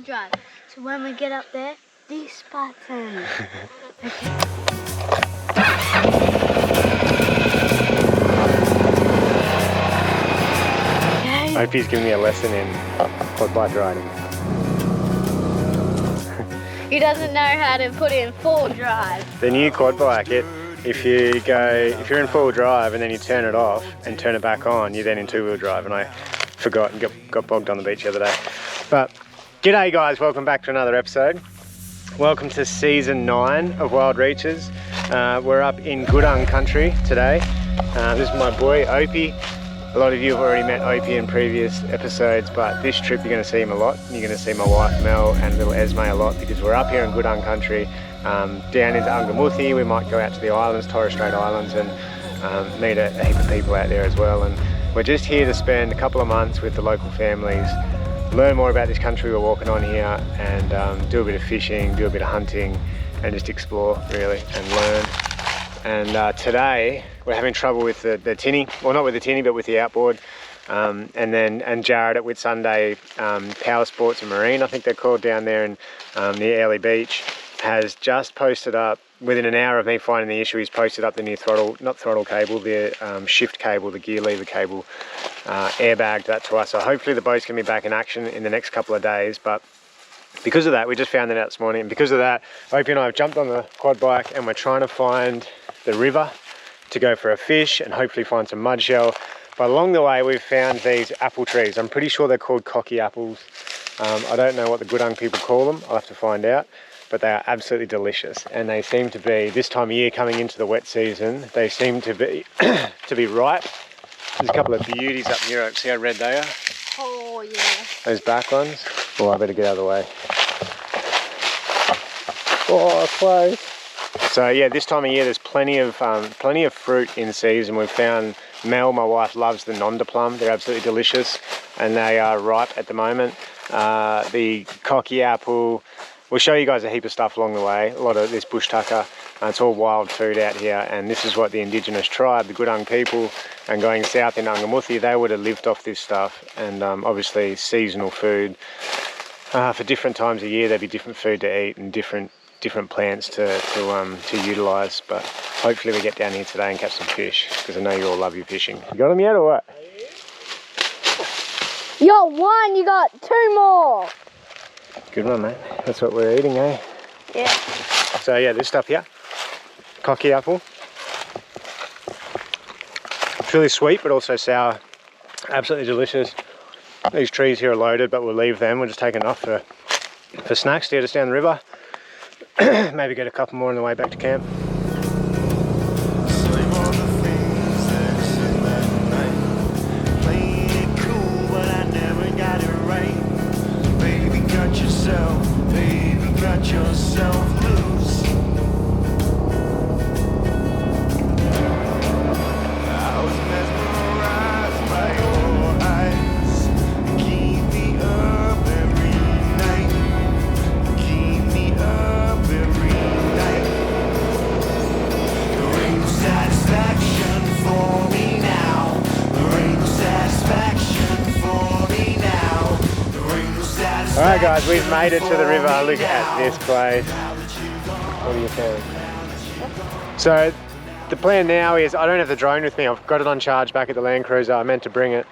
drive. So when we get up there, this button. Okay. Opie's giving me a lesson in quad bike riding. He doesn't know how to put in full drive. The new quad bike, if you're in full drive and then you turn it off and turn it back on, you're then in two-wheel drive, and I forgot and got bogged on the beach the other day. But g'day guys, welcome back to another episode. Welcome to season 9 of Wild Reaches. We're up in Gudang country today. This is my boy Opie. A lot of you have already met Opie in previous episodes, but this trip you're going to see him a lot. You're going to see my wife Mel and little Esme a lot, because we're up here in Gudang country, down into Angamuthi. We might go out to the islands, Torres Strait Islands, and meet a heap of people out there as well. And we're just here to spend a couple of months with the local families, learn more about this country we're walking on here, and do a bit of fishing, do a bit of hunting, and just explore really and learn. And today we're having trouble with the tinny, well not with the tinny but with the outboard, and Jared at Whitsunday Power Sports and Marine, I think they're called, down there in near Early Beach, has just posted up, within an hour of me finding the issue, he's posted up the new not throttle cable, the shift cable, the gear lever cable, airbagged that to us. So hopefully the boat's going to be back in action in the next couple of days. But because of that, we just found that out this morning, and because of that, Opie and I have jumped on the quad bike and we're trying to find the river to go for a fish and hopefully find some mud shell. But along the way we've found these apple trees. I'm pretty sure they're called cocky apples. I don't know what the Gudang people call them, I'll have to find out, but they are absolutely delicious, and they seem to be, this time of year coming into the wet season, they seem to be to be ripe. There's a couple of beauties up here, see how red they are? Oh yeah. Those back ones. Oh, I better get out of the way. Oh, close. So yeah, this time of year there's plenty of fruit in season. We've found, Mel, my wife, loves the Nonda plum. They're absolutely delicious, and they are ripe at the moment. The cocky apple. We'll show you guys a heap of stuff along the way. A lot of this bush tucker. It's all wild food out here, and this is what the indigenous tribe, the Gudang people, and going south in Angamuthi, they would have lived off this stuff. And obviously seasonal food. For different times of year, there'd be different food to eat and different plants to utilise, but hopefully we get down here today and catch some fish, because I know you all love your fishing. You got them yet or what? You got one, you got 2 more. Good one, mate. That's what we're eating, eh? Yeah. So yeah, this stuff here, cocky apple. It's really sweet but also sour. Absolutely delicious. These trees here are loaded, but we'll leave them. We'll just take enough for snacks to get us down the river. Maybe get a couple more on the way back to camp. Alright guys, we've made it to the river. Look at this place. What do you think? So the plan now is, I don't have the drone with me. I've got it on charge back at the Land Cruiser. I meant to bring it,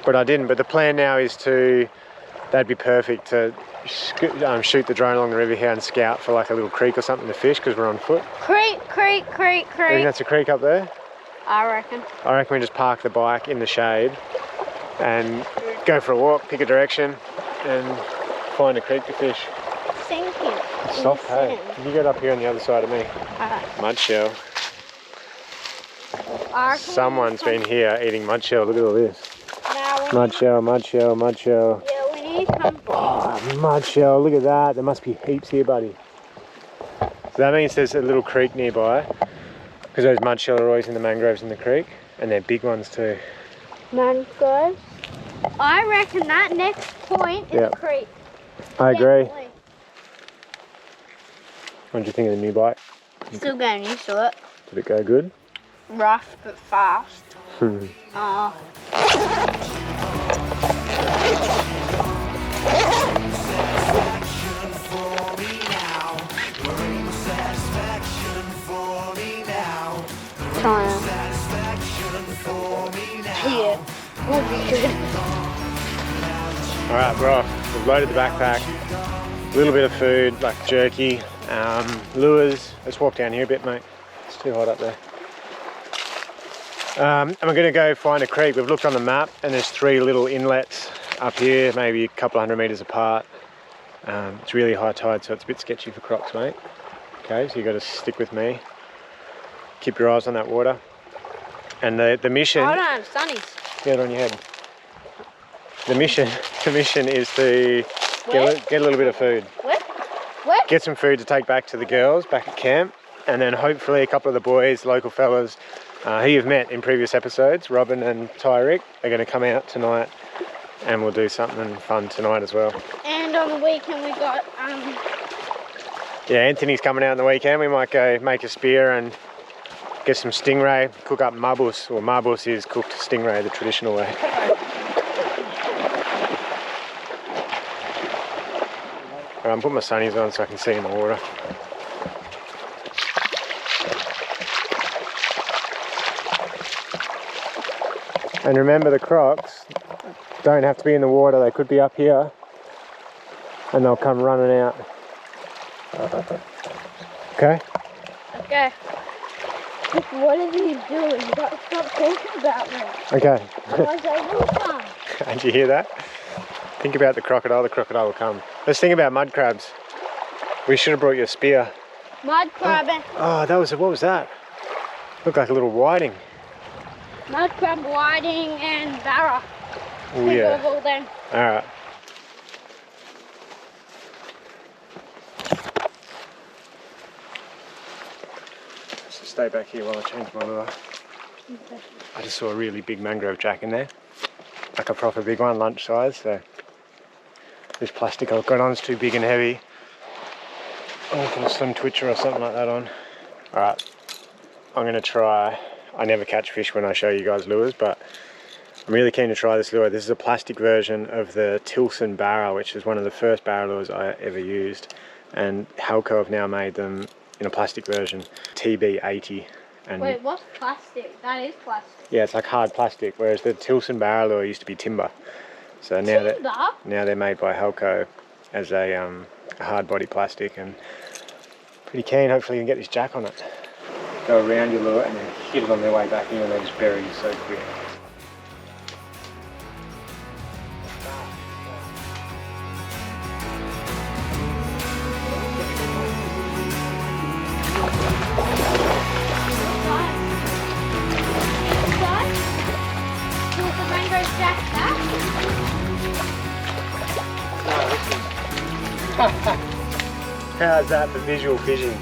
but I didn't. But the plan now is that'd be perfect to shoot the drone along the river here and scout for like a little creek or something to fish, because we're on foot. Creek. You think that's a creek up there? I reckon. I reckon we just park the bike in the shade and go for a walk, pick a direction, and find a creek to fish. Thank you. It's soft, hey? You get up here on the other side of me. Mud shell. Someone's been here eating mud shell. Look at all this. Mud shell. Yeah, we need some. Oh, mud shell. Look at that. There must be heaps here, buddy. So that means there's a little creek nearby, because those mud shell are always in the mangroves in the creek, and they're big ones too. Mangroves? I reckon that next point is a creek. I agree. Definitely. What did you think of the new bike? Still getting used to it. Did it go good? Rough but fast. Alright, we're off. We've loaded the backpack. A little bit of food, like jerky, lures. Let's walk down here a bit, mate. It's too hot up there. And we're going to go find a creek. We've looked on the map and there's 3 little inlets up here, maybe a couple 100 metres apart. It's really high tide, so it's a bit sketchy for crocs, mate. Okay, so you got to stick with me. Keep your eyes on that water. And the mission... I don't have sunnies. Get it on your head. The mission is to get a little bit of food. Where? Get some food to take back to the girls back at camp, and then hopefully a couple of the boys, local fellas, who you've met in previous episodes, Robin and Tyrick, are going to come out tonight, and we'll do something fun tonight as well. And on the weekend we got Yeah, Anthony's coming out on the weekend. We might go make a spear and get some stingray, cook up marbus, or marbus is cooked stingray the traditional way. Alright, I'm putting my sunnies on so I can see in the water. And remember, the crocs don't have to be in the water, they could be up here and they'll come running out. Okay? Okay. What are you doing? You got to stop talking about me. Okay. Otherwise they will come. Did you hear that? Think about the crocodile will come. Let's think about mud crabs. We should have brought you a spear. Mud crab and... Oh, what was that? Looked like a little whiting. Mud crab, whiting and barra. Oh yeah. All them. Alright. Let's just stay back here while I change my lure. Okay. I just saw a really big mangrove jack in there. Like a proper big one, lunch size, so this plastic I've got on is too big and heavy. I'll put a slim twitcher or something like that on. Alright, I'm going to try. I never catch fish when I show you guys lures, but I'm really keen to try this lure. This is a plastic version of the Tilson Barra, which is one of the first barra lures I ever used. And Halco have now made them in a plastic version, TB80. And Wait, what's plastic? That is plastic. yeah, it's like hard plastic, whereas the Tilson Barra lure used to be timber. So now they're made by Halco as a hard body plastic, and pretty keen. Hopefully you can get this jack on it. Go around your lure and then hit it on their way back in, and they just bury you so quick. How's that for visual fishing?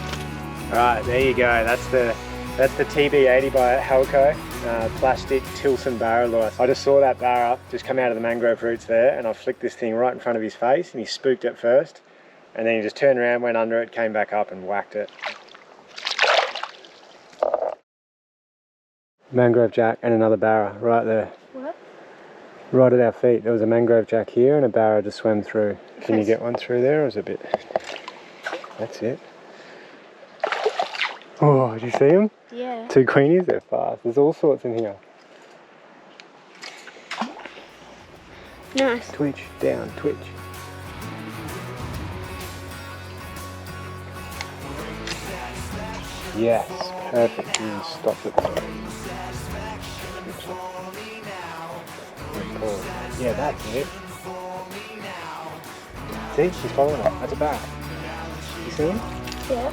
Alright, there you go. That's the TB80 by Halco, plastic Tilson barra lure. I just saw that barra just come out of the mangrove roots there, and I flicked this thing right in front of his face, and he spooked it first, and then he just turned around, went under it, came back up and whacked it. Mangrove jack and another barra right there. What? Right at our feet. There was a mangrove jack here and a barra just swam through. Can you get one through there, or is it a bit... That's it. Oh, did you see them? Yeah. 2 queenies, they're fast. There's all sorts in here. Nice. Twitch, down, twitch. Yes, perfect. You can stop it. Yeah, that's it. See, she's following it. That's a bat. You see him? Yeah.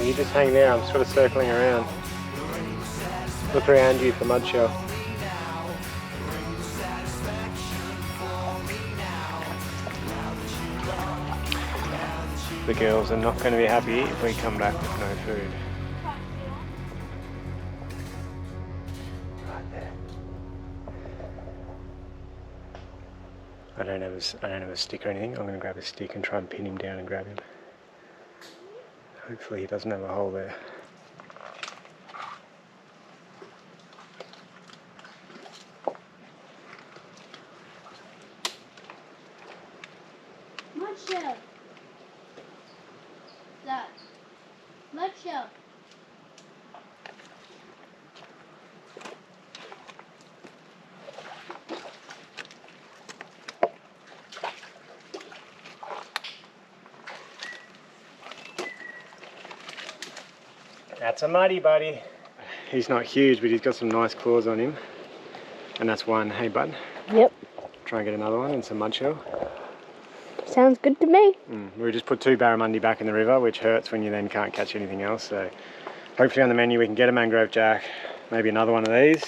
You just hang there, I'm sort of circling around. Look around you for mud shell. The girls are not going to be happy if we come back with no food. Right there. I don't have a stick or anything. I'm going to grab a stick and try and pin him down and grab him. Hopefully he doesn't have a hole there. mud shell. That. Mud shell. That's a muddy buddy. He's not huge, but he's got some nice claws on him. And that's one. Hey, bud. Yep. Try and get another one and some mud shell. Sounds good to me. We just put 2 barramundi back in the river, which hurts when you then can't catch anything else. So hopefully on the menu we can get a mangrove jack, maybe another one of these,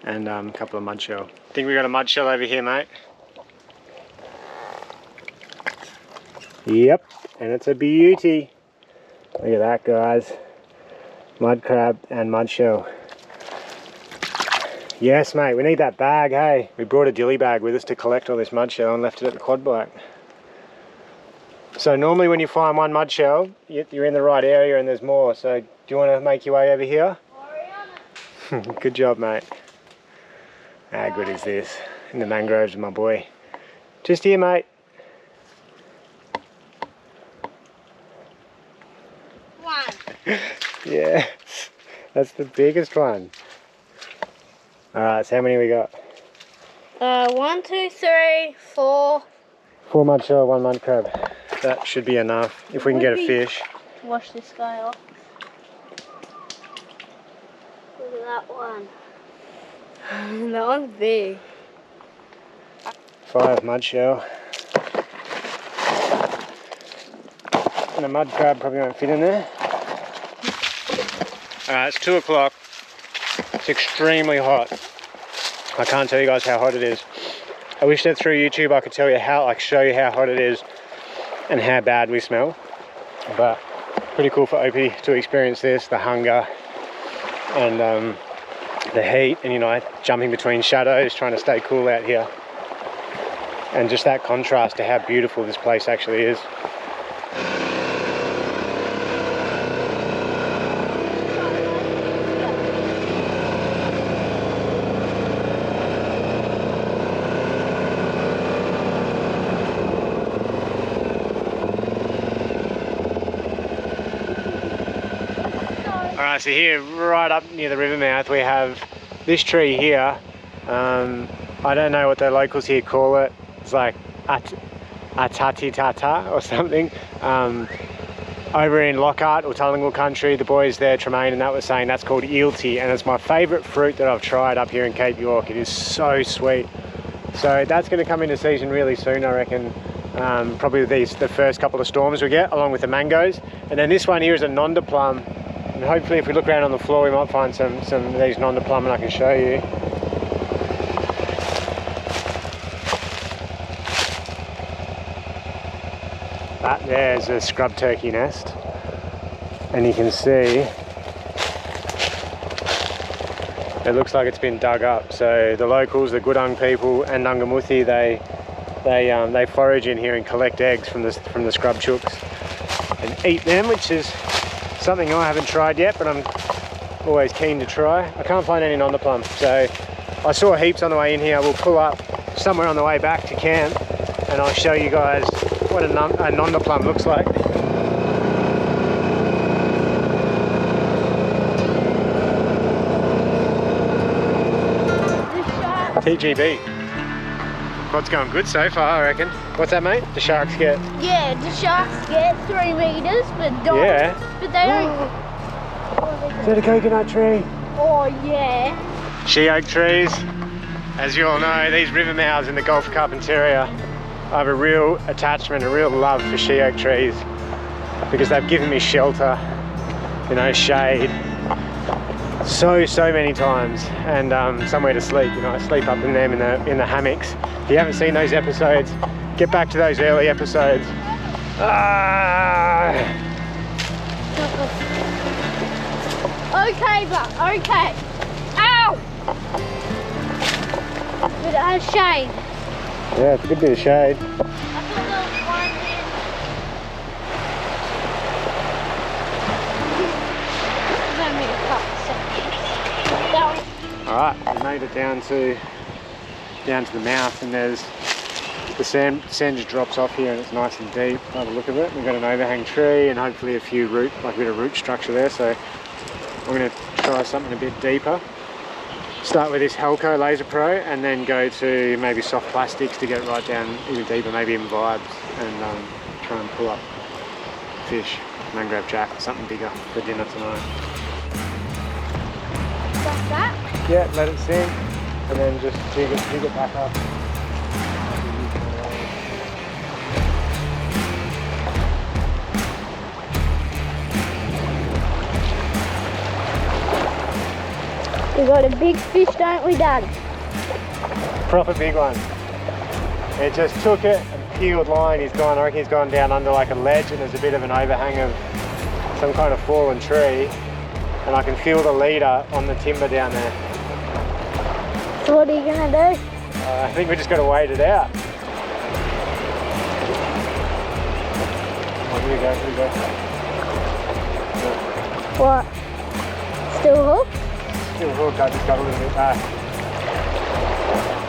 and a couple of mud shell. I think we got a mud shell over here, mate. Yep, and it's a beauty. Look at that, guys. Mud crab and mud shell. Yes, mate, we need that bag, hey. We brought a dilly bag with us to collect all this mud shell and left it at the quad bike. So normally when you find one mud shell, you're in the right area and there's more. So do you want to make your way over here? Good job, mate. How good is this? In the mangroves with my boy. Just here, mate. One. Yeah, that's the biggest one. Alright, so how many we got? 1, 2, 3, 4. 4 mud shell, 1 mud crab. That should be enough if we can get a fish. Wash this guy off. Look at that one. That one's big. 5 mud shell. And a mud crab probably won't fit in there. Alright, it's 2 o'clock. It's extremely hot. I can't tell you guys how hot it is. I wish that through YouTube I could tell you how, like show you how hot it is and how bad we smell. But pretty cool for Opie to experience this, the hunger and the heat, and you know, jumping between shadows, trying to stay cool out here. And just that contrast to how beautiful this place actually is. Alright, so here, right up near the river mouth, we have this tree here. I don't know what the locals here call it. It's like atati tata or something. Over in Lockhart or Tullingle country, the boys there, Tremaine and that, was saying that's called eelty, and it's my favourite fruit that I've tried up here in Cape York. It is so sweet. So that's going to come into season really soon, I reckon. Probably the first couple of storms we get, along with the mangoes. And then this one here is a nonda plum. And hopefully if we look around on the floor we might find some of these nonda plum and I can show you. That there's a scrub turkey nest. And you can see it looks like it's been dug up. So the locals, the Gudang people and Nungamuthi, they forage in here and collect eggs from the scrub chooks and eat them, which is something I haven't tried yet, but I'm always keen to try. I can't find any nonda plum, so I saw heaps on the way in here. We'll pull up somewhere on the way back to camp and I'll show you guys what a nonda plum looks like. TGB. What's going good so far, I reckon. What's that, mate? The sharks get? Yeah, the sharks get 3 meters, but don't. Yeah. But they don't. Is that a coconut tree? Oh yeah. She oak trees. As you all know, these river mouths in the Gulf of Carpentaria, I have a real attachment, a real love for she oak trees because they've given me shelter, you know, shade, so many times, and somewhere to sleep. You know, I sleep up in them in the hammocks. If you haven't seen those episodes, get back to those early episodes. Okay, but okay. Ow! But it has shade. Yeah, it's a good bit of shade. I thought there was one in. There's only a couple seconds. Alright, we made it down to the mouth, and there's The sand just drops off here and it's nice and deep by the look of it. We've got an overhang tree and hopefully a few root, like a bit of root structure there. So I'm going to try something a bit deeper. Start with this Helco Laser Pro and then go to maybe soft plastics to get right down even deeper, maybe even vibes, and try and pull up fish, mangrove jack or something bigger for dinner tonight. Like that? Yeah, let it sink and then just jig it back up. We got a big fish, don't we, Dad? Proper big one. It just took it and peeled line. He's gone, I reckon he's gone down under like a ledge and there's a bit of an overhang of some kind of fallen tree. And I can feel the leader on the timber down there. So what are you gonna do? I think we just got to wait it out. Oh, here we go, here we go. What? Still hooked? Still hooked, I just got a little bit back.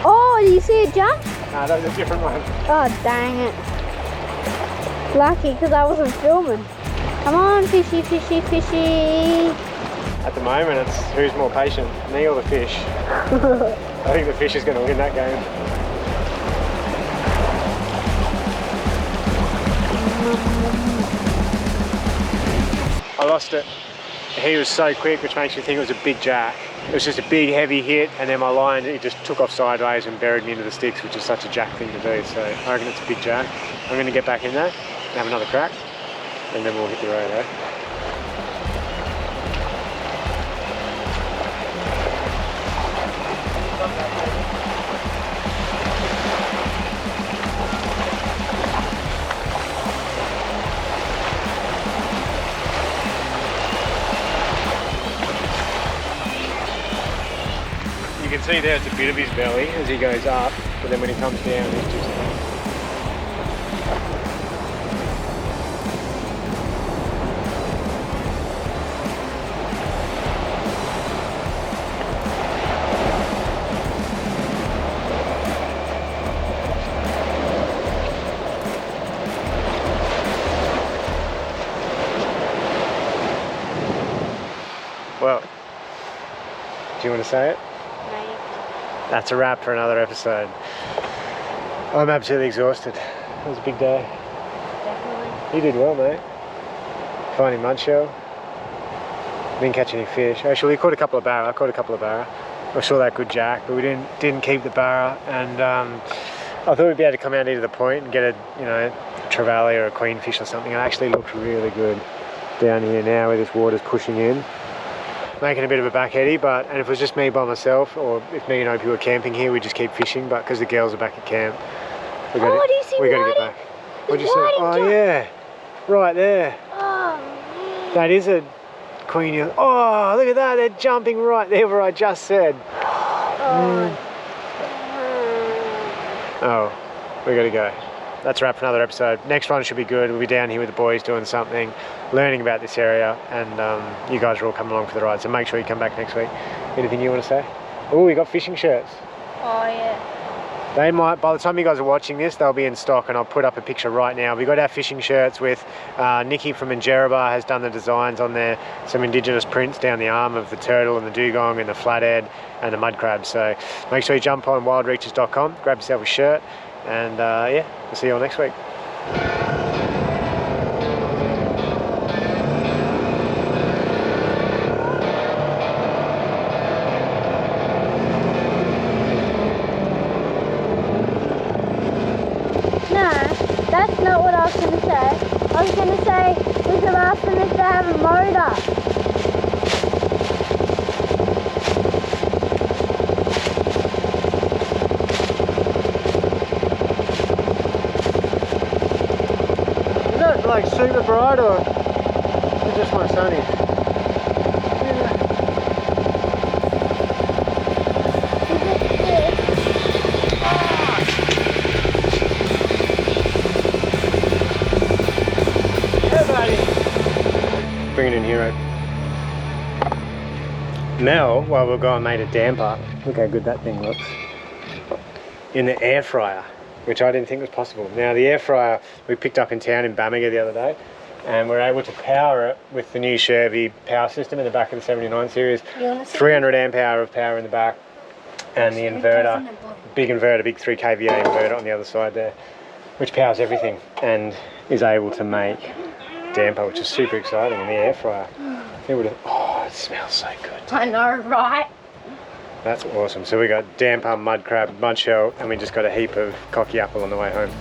Oh, do you see it jump? No, that was a different one. Oh, dang it. Lucky, because I wasn't filming. Come on, fishy, fishy, fishy. At the moment, it's who's more patient, me or the fish. I think the fish is going to win that game. I lost it. He was so quick, which makes me think it was a big jack. It was just a big heavy hit and then my line, it just took off sideways and buried me into the sticks, which is such a jack thing to do. So I reckon it's a big jack. I'm going to get back in there and have another crack and then we'll hit the road, eh? You can see there's a bit of his belly as he goes up, but then when he comes down, he's just... Well, do you want to say it? That's a wrap for another episode. I'm absolutely exhausted. It was a big day. Definitely. You did well, mate. Finding mud shell. Didn't catch any fish. Actually, we caught a couple of barra. I caught a couple of barra. I saw that good jack, but we didn't keep the barra. And I thought we'd be able to come out into the point and get a trevally or a queenfish or something. It actually looked really good down here now where this water's pushing in. Making a bit of a backheady, and if it was just me by myself, or if me and Opie were camping here, we'd just keep fishing, but because the girls are back at camp, we got to get back. What'd you say? Oh yeah, right there. Oh, man. That is a queenie. Oh, look at that, they're jumping right there where I just said. Oh, we got to go. That's a wrap for another episode. Next one should be good. We'll be down here with the boys doing something, learning about this area, and you guys are all coming along for the ride, so make sure you come back next week. Anything you want to say? Oh, we got fishing shirts. Oh, yeah. They might, by the time you guys are watching this, they'll be in stock, and I'll put up a picture right now. We got our fishing shirts with Nikki from Injeraba has done the designs on there, some indigenous prints down the arm of the turtle and the dugong and the flathead and the mud crab. So make sure you jump on wildreaches.com, grab yourself a shirt, and yeah, we'll see you all next week. That's not what I was going to say. I was going to say we could ask them if they have a motor. Is that like super bright or is it just my sunny? Bring it in here, Mel, while we're gone, made a damper. Look how good that thing looks. In the air fryer. which I didn't think was possible. Now the air fryer we picked up in town in Bamaga the other day, and we're able to power it with the new Shervy power system in the back of the 79 series. 300 amp hour of power in the back, and the inverter, big 3 kVA inverter on the other side there, which powers everything and is able to make damper, which is super exciting in the air fryer. It would have, oh, it smells so good. I know, right? That's awesome. So we got damper, mud crab, mud shell, and we just got a heap of cocky apple on the way home.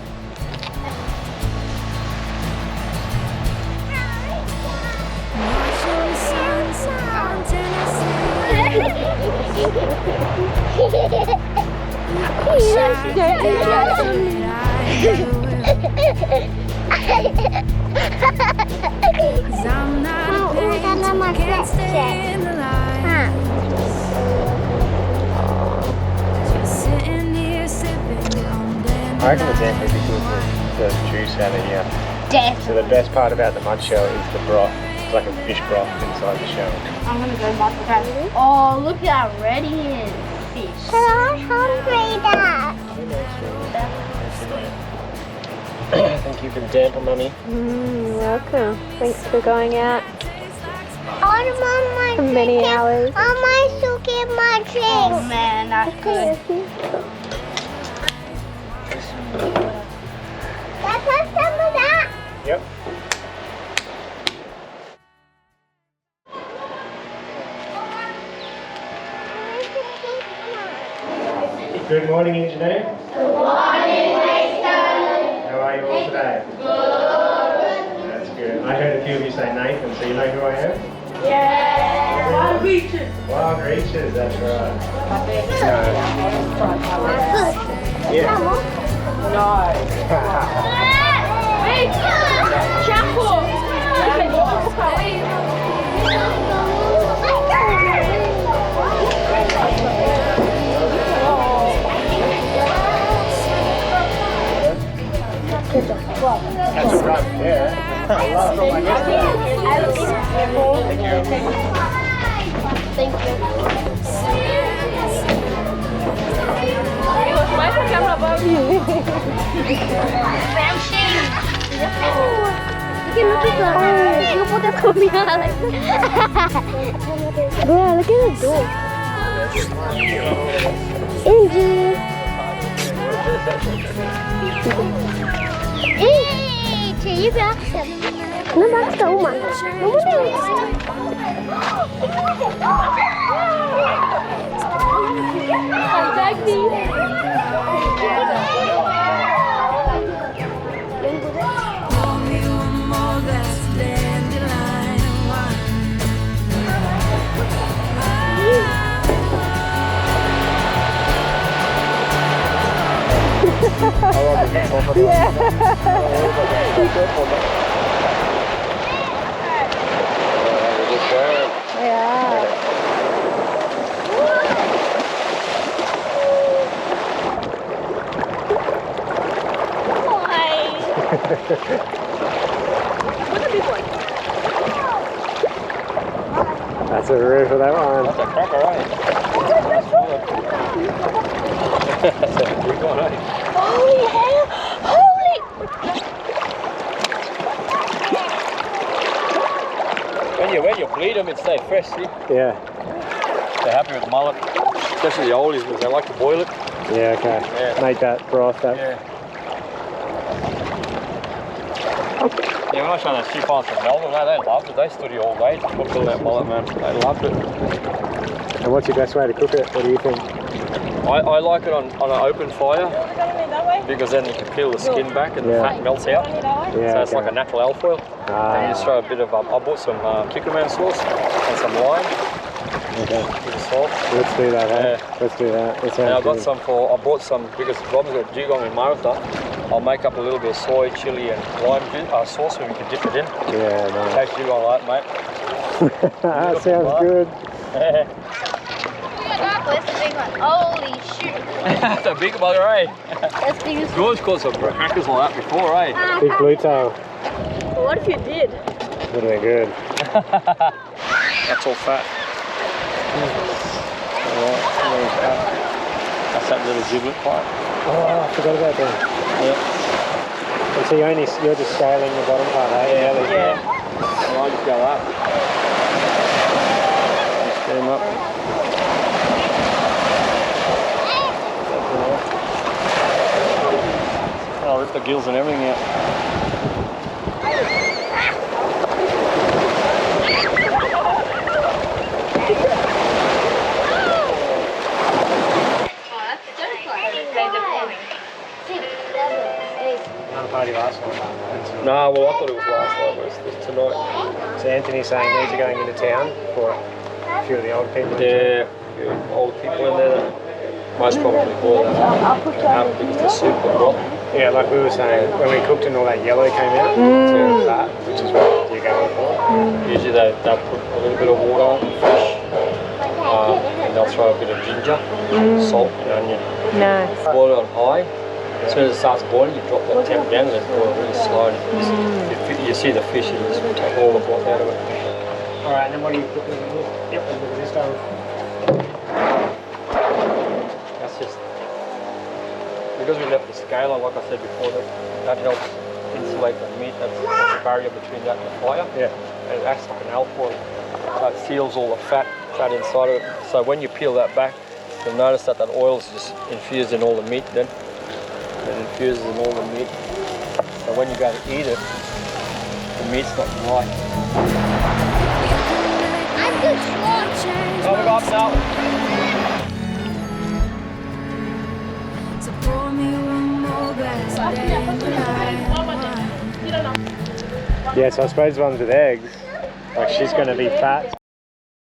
I reckon the damper would be good with the juice out of here. So the best part about the mud shell is the broth. It's like a fish broth inside the shell. I'm gonna go mud crab. Oh, look how red he is. Fish. I'm hungry, Dad. Thank you for the damper, Mummy. Welcome. Thanks for going out For many hours. I might still get my drink. Oh man, that's good. That's some of that. Yep. Good morning, engineer. Good morning, Nathan. How are you all today? Good. That's good. I heard a few of you say Nathan, so you know who I am? Yeah. Wild creatures. Wild Reaches, that's right. Yeah. No. Hey, chapel. That's right, yeah. I love it. Thank you. Look at the comida like bro, look at the door. Angie. Cheio de ação. Não basta uma. Vamos ver. Contact me. Yeah. That's a roof for that one. That's a cracker, eh? That's a big one, eh? Holy hell! Holy! When you bleed them, it stays fresh, see? Yeah. They're happy with mullet, especially the oldies, because they like to boil it. Yeah, okay. Yeah. Make that broth up. Yeah. Yeah, when I showed those sheep on from Melbourne, they loved it. They stood here all day to cook all that mullet, man. They loved it. And what's your best way to cook it? What do you think? I like it on an open fire, because then you can peel the skin back and the fat melts out. Yeah, So it's like a natural alfoil. And you just throw a bit of, I bought some Kikkoman sauce and some lime. Okay. Bit of salt. Let's do that, eh? Yeah. Let's do that. That sounds And I got good. some I bought some, because Rob's got dugong in Martha. I'll make up a little bit of soy, chili and lime sauce so we can dip it in. Yeah, In nice. case dugong like it, mate. That sounds good. Where's the big one? Holy shoot! That's a big bugger, eh? That's big as George caught some hackers like that before, eh? Big blue tail. What if you did? Would have been good. That's all fat. That's that little giblet part. Oh, I forgot about that. Yeah. And so you're just scaling the bottom part, eh? Yeah. And I just go up. Just get him up. I'll rip the gills and everything out. Another party last night. No, well I thought it was last night, but it's tonight. So Anthony's saying these are going into town for a few of the older people. Yeah, a few old people in there that most probably boil that up because the soup or broth. Yeah, like we were saying, when we cooked and all that yellow came out, it's all fat, which is what you're going for. Usually they put a little bit of water on the fish, and they'll throw a bit of ginger, salt and onion. Nice. Boil it on high. As soon as it starts boiling, you drop that temp down and let it boil really slowly. You see the fish, you just take all the broth out of it. Alright, and then what are you cooking with this? Yep, look at this stove. That's just, because we left the scaler, like I said before, that helps insulate the meat. That's the barrier between that and the fire. Yeah. And it acts like an alfoil. That seals all the fat inside of it. So when you peel that back, you'll notice that oil is just infused in all the meat then. It infuses in all the meat. So when you go to eat it, the meat's not dry. Oh, we got up now. So pour me one more glass of Yeah, so I suppose ones with eggs, like she's going to be fat.